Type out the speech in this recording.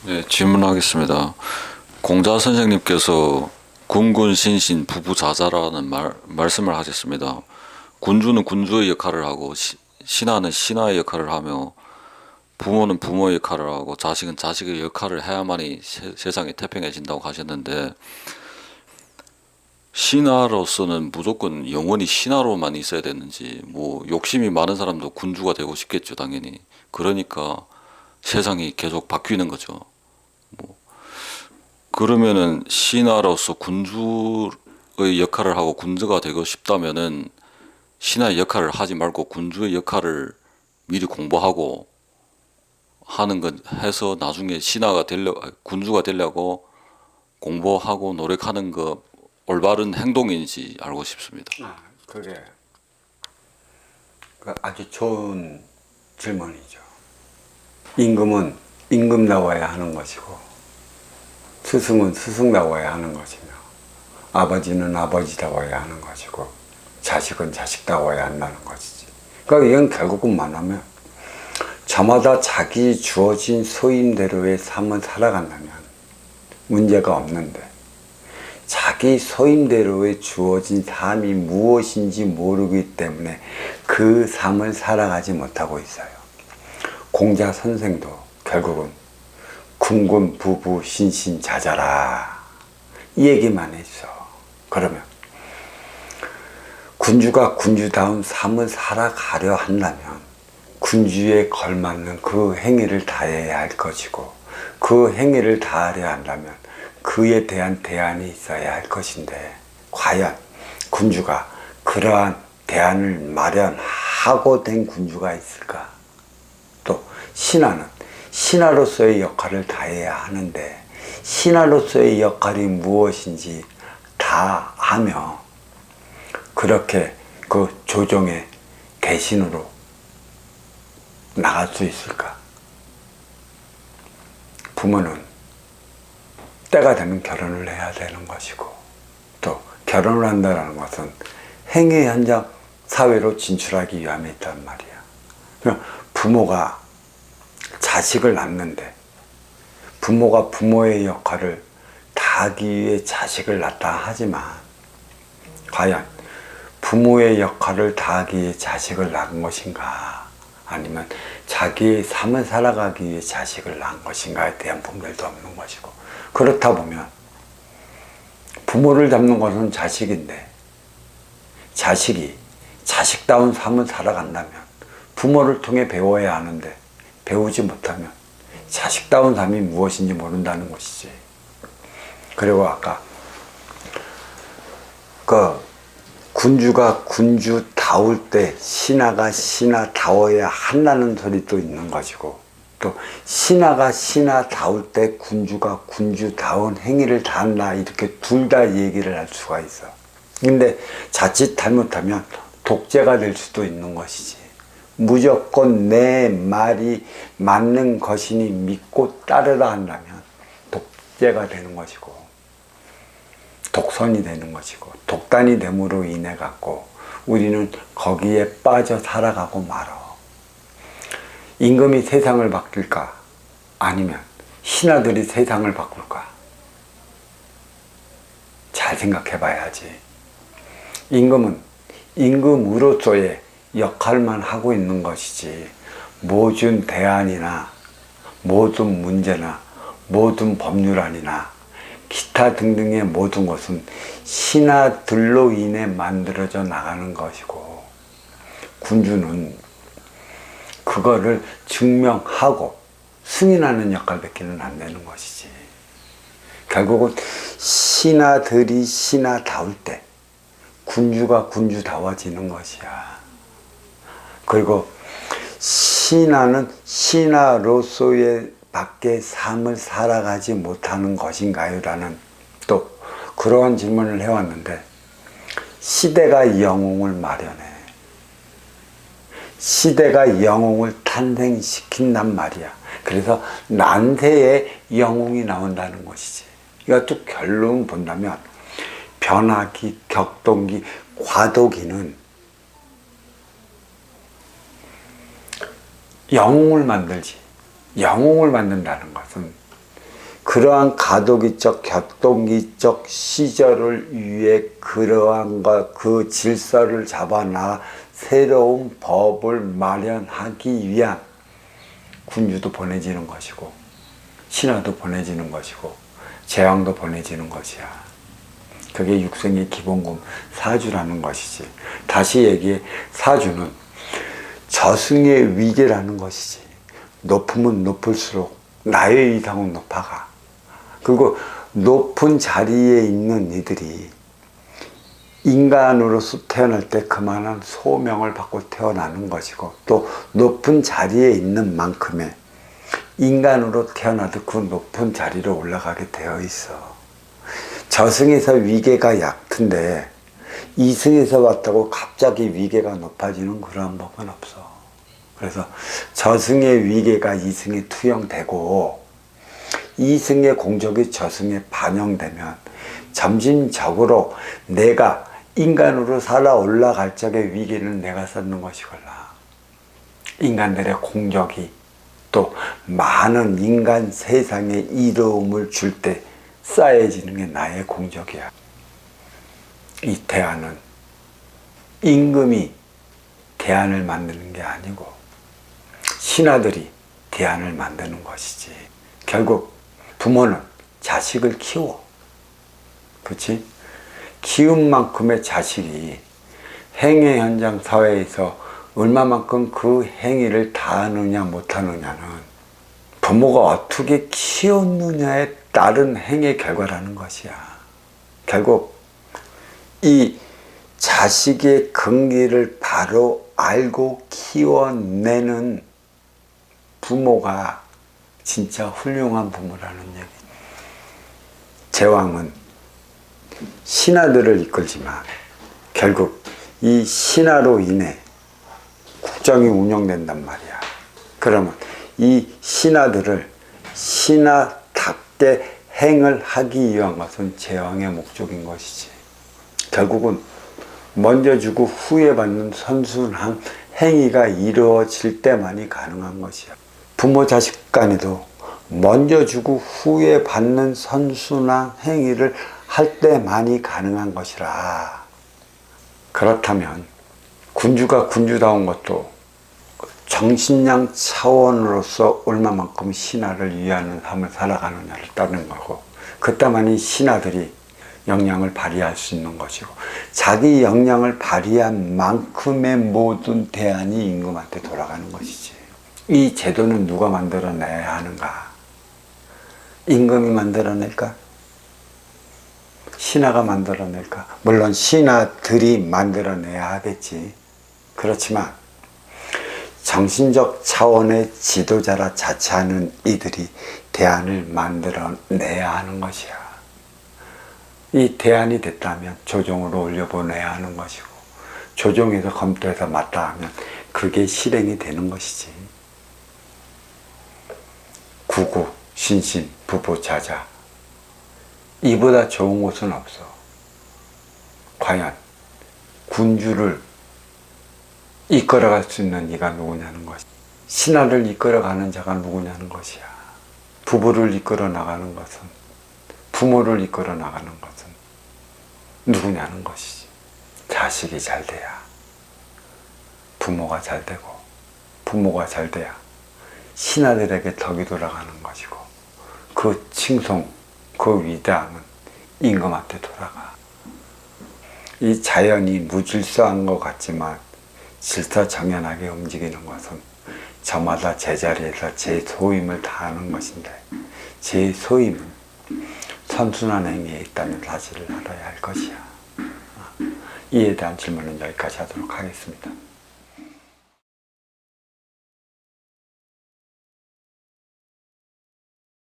네, 질문하겠습니다. 공자 선생님께서 군군 신신 부부자자라는 말씀을 하셨습니다. 군주는 군주의 역할을 하고 신하는 신하의 역할을 하며 부모는 부모의 역할을 하고 자식은 자식의 역할을 해야만이 세상이 태평해진다고 하셨는데 신하로서는 무조건 영원히 신하로만 있어야 되는지 뭐 욕심이 많은 사람도 군주가 되고 싶겠죠, 당연히. 그러니까 세상이 계속 바뀌는 거죠. 그러면은 신하로서 군주의 역할을 하고 군주가 되고 싶다면은 신하의 역할을 하지 말고 군주의 역할을 미리 공부하고 하는 건 해서 나중에 군주가 되려고 공부하고 노력하는 거 올바른 행동인지 알고 싶습니다. 그게 아주 좋은 질문이죠. 임금은 임금다워야 하는 것이고, 스승은 스승다워야 하는 것이며, 아버지는 아버지다워야 하는 것이고, 자식은 자식다워야 한다는 것이지. 그러니까 이건 결국은 말하면 저마다 자기 주어진 소임대로의 삶을 살아간다면 문제가 없는데, 자기 소임대로의 주어진 삶이 무엇인지 모르기 때문에 그 삶을 살아가지 못하고 있어요. 공자 선생도 결국은 군군 부부 신신자자라 이 얘기만 했어. 그러면 군주가 군주다운 삶을 살아가려 한다면 군주에 걸맞는 그 행위를 다해야 할 것이고, 그 행위를 다하려 한다면 그에 대한 대안이 있어야 할 것인데, 과연 군주가 그러한 대안을 마련하고 된 군주가 있을까? 또 신하는 신하로서의 역할을 다해야 하는데, 신하로서의 역할이 무엇인지 다 하며 그렇게 그 조정의 대신으로 나갈 수 있을까? 부모는 때가 되면 결혼을 해야 되는 것이고, 또 결혼을 한다는 것은 행위 현장 사회로 진출하기 위함에 있단 말이야. 그러니까 부모가 자식을 낳는데 부모가 부모의 역할을 다하기 위해 자식을 낳다 하지만, 과연 부모의 역할을 다하기 위해 자식을 낳은 것인가, 아니면 자기의 삶을 살아가기 위해 자식을 낳은 것인가에 대한 분별도 없는 것이고, 그렇다 보면 부모를 잡는 것은 자식인데, 자식이 자식다운 삶을 살아간다면 부모를 통해 배워야 하는데 배우지 못하면 자식다운 삶이 무엇인지 모른다는 것이지. 그리고 아까 군주가 군주다울 때 신하가 신하다워야 한다는 소리도 있는 것이고, 또 신하가 신하다울 때 군주가 군주다운 행위를 다한다, 이렇게 둘 다 얘기를 할 수가 있어. 근데 자칫 잘못하면 독재가 될 수도 있는 것이지. 무조건 내 말이 맞는 것이니 믿고 따르라 한다면 독재가 되는 것이고, 독선이 되는 것이고, 독단이 됨으로 인해 갖고 우리는 거기에 빠져 살아가고 말어. 임금이 세상을 바뀔까? 아니면 신하들이 세상을 바꿀까? 잘 생각해 봐야지. 임금은 임금으로서의 역할만 하고 있는 것이지, 모든 대안이나 모든 문제나 모든 법률안이나 기타 등등의 모든 것은 신하들로 인해 만들어져 나가는 것이고, 군주는 그거를 증명하고 승인하는 역할밖에는 안 되는 것이지. 결국은 신하들이 신하다울 때 군주가 군주다워지는 것이야. 그리고 신하는 신하로서의 밖에 삶을 살아가지 못하는 것인가요? 라는 또 그러한 질문을 해왔는데, 시대가 영웅을 마련해. 시대가 영웅을 탄생시킨단 말이야. 그래서 난세에 영웅이 나온다는 것이지. 이것도 결론 본다면 변화기, 격동기, 과도기는 영웅을 만들지. 영웅을 만든다는 것은 그러한 가도기적, 격동기적 시절을 위해 그러한 그 질서를 잡아나 새로운 법을 마련하기 위한 군주도 보내지는 것이고 신하도 보내지는 것이고 제왕도 보내지는 것이야. 그게 육생의 기본금 사주라는 것이지. 다시 얘기해, 사주는 저승의 위계라는 것이지. 높으면 높을수록 나의 이상은 높아가. 그리고 높은 자리에 있는 이들이 인간으로서 태어날 때 그만한 소명을 받고 태어나는 것이고, 또 높은 자리에 있는 만큼의 인간으로 태어나도 그 높은 자리로 올라가게 되어 있어. 저승에서 위계가 얕은데 이승에서 왔다고 갑자기 위계가 높아지는 그런 법은 없어. 그래서 저승의 위계가 이승에 투영되고 이승의 공적이 저승에 반영되면 점진적으로 내가 인간으로 살아 올라갈 적의 위기는 내가 쌓는 것이걸라. 인간들의 공적이 또 많은 인간 세상에 이로움을 줄 때 쌓여지는 게 나의 공적이야. 이 대안은 임금이 대안을 만드는 게 아니고 신하들이 대안을 만드는 것이지. 결국 부모는 자식을 키워. 그렇지? 키운 만큼의 자식이 행위 현장 사회에서 얼마만큼 그 행위를 다 하느냐 못하느냐는 부모가 어떻게 키웠느냐에 따른 행의 결과라는 것이야. 결국 이 자식의 긍기를 바로 알고 키워내는 부모가 진짜 훌륭한 부모라는 얘기. 제왕은 신하들을 이끌지만 결국 이 신하로 인해 국정이 운영된단 말이야. 그러면 이 신하들을 신하답게 행을 하기 위한 것은 제왕의 목적인 것이지. 결국은 먼저 주고 후에 받는 선순한 행위가 이루어질 때만이 가능한 것이야. 부모 자식 간에도 먼저 주고 후에 받는 선순한 행위를 할 때만이 가능한 것이라. 그렇다면 군주가 군주다운 것도 정신량 차원으로서 얼마만큼 신하를 위하는 삶을 살아가느냐를 따르는 거고, 그때만이 신하들이 역량을 발휘할 수 있는 것이고, 자기 역량을 발휘한 만큼의 모든 대안이 임금한테 돌아가는 것이지. 이 제도는 누가 만들어내야 하는가? 임금이 만들어낼까? 신하가 만들어낼까? 물론 신하들이 만들어내야 하겠지. 그렇지만 정신적 차원의 지도자라 자처하는 이들이 대안을 만들어내야 하는 것이야. 이 대안이 됐다면 조정으로 올려보내야 하는 것이고, 조정에서 검토해서 맞다 하면 그게 실행이 되는 것이지. 구구, 신신, 부부, 자자, 이보다 좋은 곳은 없어. 과연 군주를 이끌어갈 수 있는 이가 누구냐는 것이, 신하를 이끌어가는 자가 누구냐는 것이야. 부부를 이끌어 나가는 것은, 부모를 이끌어 나가는 것은 누구냐는 것이지. 자식이 잘 돼야 부모가 잘 되고, 부모가 잘 돼야 신하들에게 덕이 돌아가는 것이고, 그 칭송, 그 위대함은 임금한테 돌아가. 이 자연이 무질서한 것 같지만 질서정연하게 움직이는 것은 저마다 제자리에서 제 소임을 다하는 것인데, 제 소임은 선순환 행위에 있다는 사실을 알아야 할 것이야. 이에 대한 질문은 여기까지 하도록 하겠습니다.